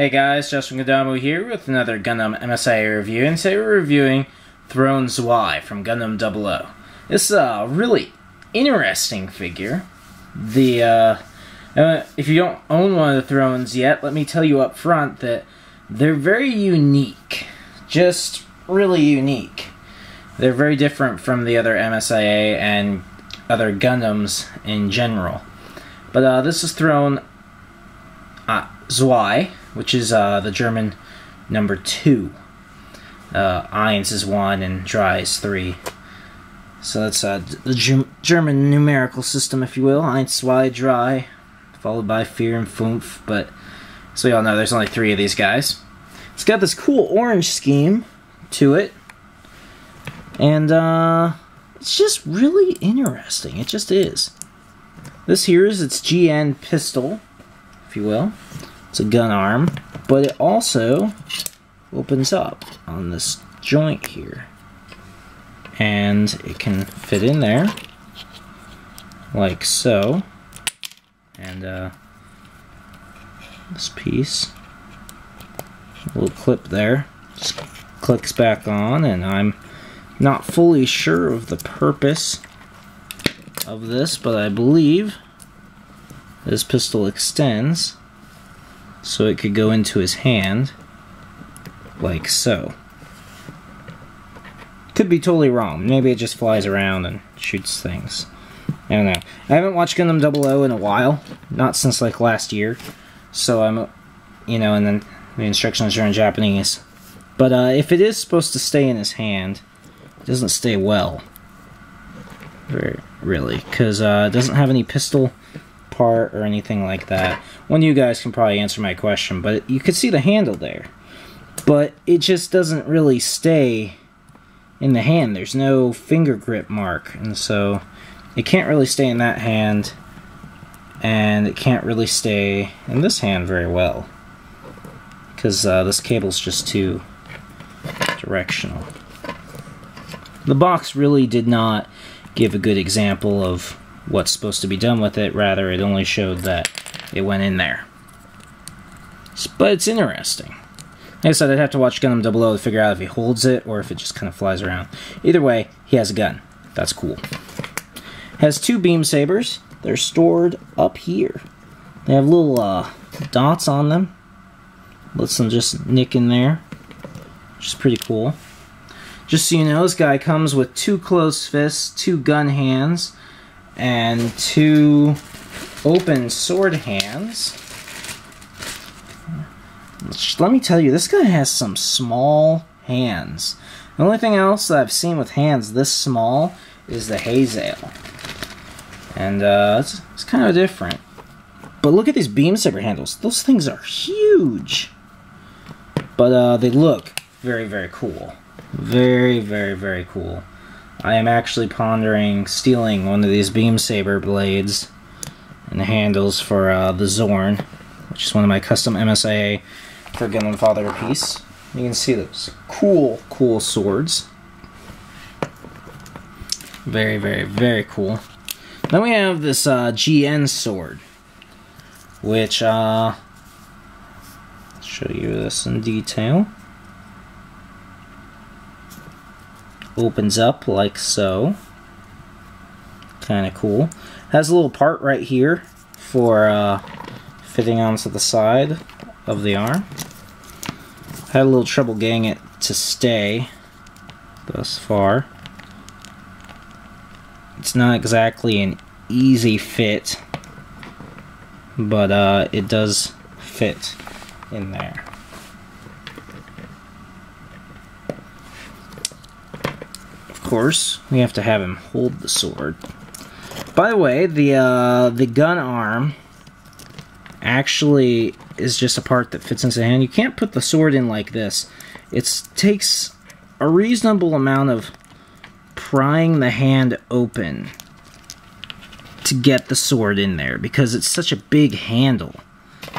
Hey guys, Justin Gundam here with another Gundam Msia review, and today we're reviewing Throne Zwei from Gundam 00. This is a really interesting figure. If you don't own one of the Thrones yet, let me tell you up front that they're very unique. Just really unique. They're very different from the other MSIA and other Gundams in general. But this is Throne Zwei, which is the German number 2. Eins is 1 and Drei is 3. So that's the German numerical system, if you will. Eins, Zwei, Drei, followed by Vier and Fünf. But so we all know there's only 3 of these guys. It's got this cool orange scheme to it. And it's just really interesting. It just is. This here is its GN pistol, if you will. It's a gun arm, but it also opens up on this joint here. And it can fit in there, like so. And this piece, a little clip there, just clicks back on, and I'm not fully sure of the purpose of this, but I believe this pistol extends so it could go into his hand, like so. Could be totally wrong. Maybe it just flies around and shoots things. I don't know. I haven't watched Gundam 00 in a while, not since like last year, so I'm, and then the instructions are in Japanese. But if it is supposed to stay in his hand, it doesn't stay well. Really, because it doesn't have any pistol part or anything like that. One of you guys can probably answer my question, but you could see the handle there. But it just doesn't really stay in the hand. There's no finger grip mark, and so it can't really stay in that hand, and it can't really stay in this hand very well, because this cable's just too directional. The box really did not give a good example of what's supposed to be done with it. Rather, it only showed that it went in there. But it's interesting. Like I said, I'd have to watch Gundam 00 to figure out if he holds it or if it just kind of flies around. Either way, he has a gun. That's cool. Has 2 beam sabers. They're stored up here. They have little dots on them. Lets them just nick in there, which is pretty cool. Just so you know, this guy comes with 2 closed fists, 2 gun hands, and 2 open sword hands. Let me tell you, this guy has some small hands. The only thing else that I've seen with hands this small is the Hazael. And it's kind of different. But look at these beam saber handles. Those things are huge. But they look very, very cool. Very, very, very cool. I am actually pondering stealing one of these beam saber blades and the handles for the Zorn, which is one of my custom MSIA for Gundam Father piece. You can see those cool, cool swords. Very, very, very cool. Then we have this GN sword, which I'll show you this in detail. Opens up like so. Kind of cool. Has a little part right here for fitting onto the side of the arm. Had a little trouble getting it to stay thus far. It's not exactly an easy fit, but it does fit in there. Of course, we have to have him hold the sword. By the way, the gun arm actually is just a part that fits into the hand. You can't put the sword in like this. It takes a reasonable amount of prying the hand open to get the sword in there, because it's such a big handle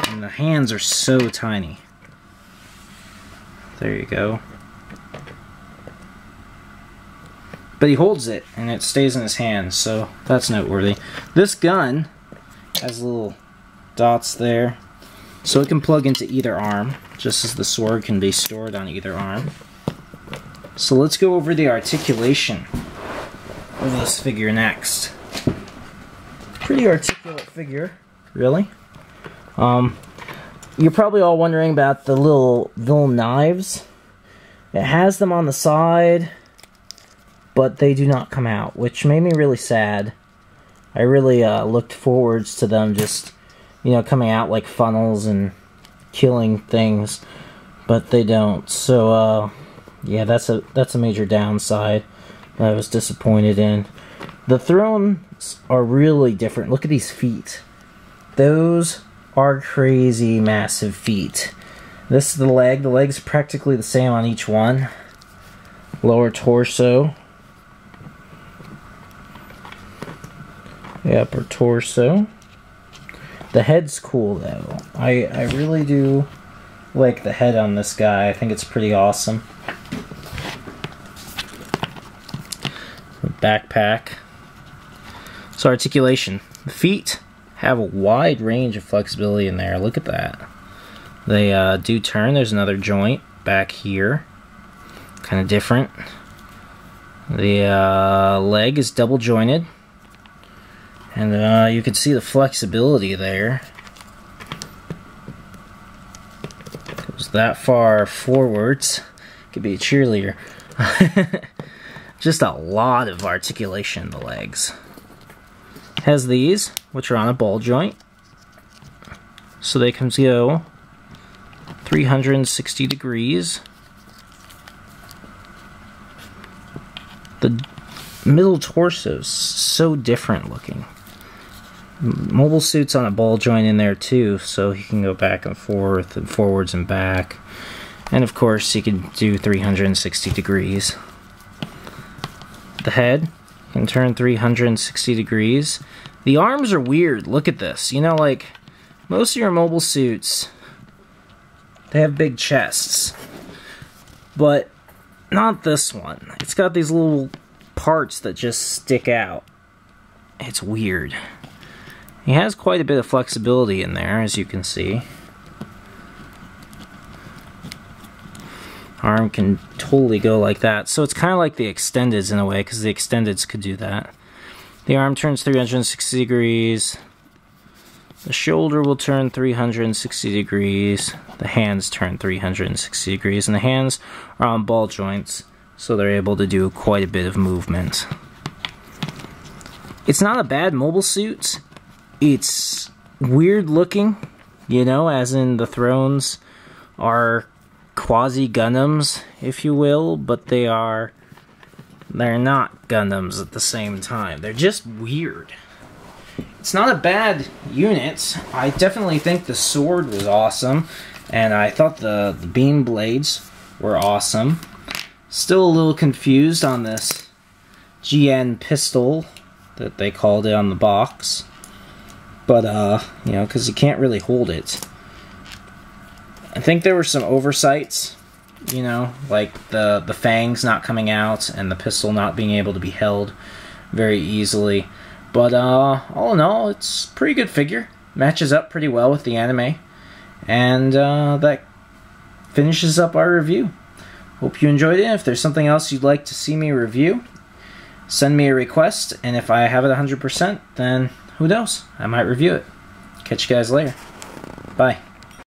and the hands are so tiny. There you go. But he holds it, and it stays in his hand, so that's noteworthy. This gun has little dots there. So it can plug into either arm, just as the sword can be stored on either arm. So let's go over the articulation of this figure next. Pretty articulate figure, really. You're probably all wondering about the little knives. It has them on the side, but they do not come out, which made me really sad. I really looked forwards to them just, you know, coming out like funnels and killing things, but they don't. So, yeah, that's a major downside that I was disappointed in. The thrones are really different. Look at these feet. Those are crazy massive feet. This is the leg. The leg's practically the same on each one. Lower torso. The upper torso. The head's cool though. I really do like the head on this guy. I think it's pretty awesome. Backpack. So articulation. The feet have a wide range of flexibility in there. Look at that. They do turn. There's another joint back here. Kind of different. The leg is double jointed. And you can see the flexibility there. Goes that far forwards. Could be a cheerleader. Just a lot of articulation in the legs. Has these, which are on a ball joint. So they can go 360 degrees. The middle torso is so different looking. Mobile suit's on a ball joint in there too, so he can go back and forth and forwards and back. And of course he can do 360 degrees. The head can turn 360 degrees. The arms are weird. Look at this. You know, like, most of your mobile suits, they have big chests. But not this one. It's got these little parts that just stick out. It's weird. He has quite a bit of flexibility in there, as you can see. Arm can totally go like that. So it's kind of like the extendeds in a way, because the extendeds could do that. The arm turns 360 degrees. The shoulder will turn 360 degrees. The hands turn 360 degrees. And the hands are on ball joints, so they're able to do quite a bit of movement. It's not a bad mobile suit. It's weird looking, you know, as in the thrones are quasi-Gundams, if you will, but they're not Gundams at the same time. They're just weird. It's not a bad unit. I definitely think the sword was awesome, and I thought the beam blades were awesome. Still a little confused on this GN pistol that they called it on the box. But, you know, because you can't really hold it. I think there were some oversights, you know, like the fangs not coming out and the pistol not being able to be held very easily. But all in all, it's a pretty good figure. Matches up pretty well with the anime. And that finishes up our review. Hope you enjoyed it. If there's something else you'd like to see me review, send me a request. And if I have it 100%, then who knows? I might review it. Catch you guys later. Bye.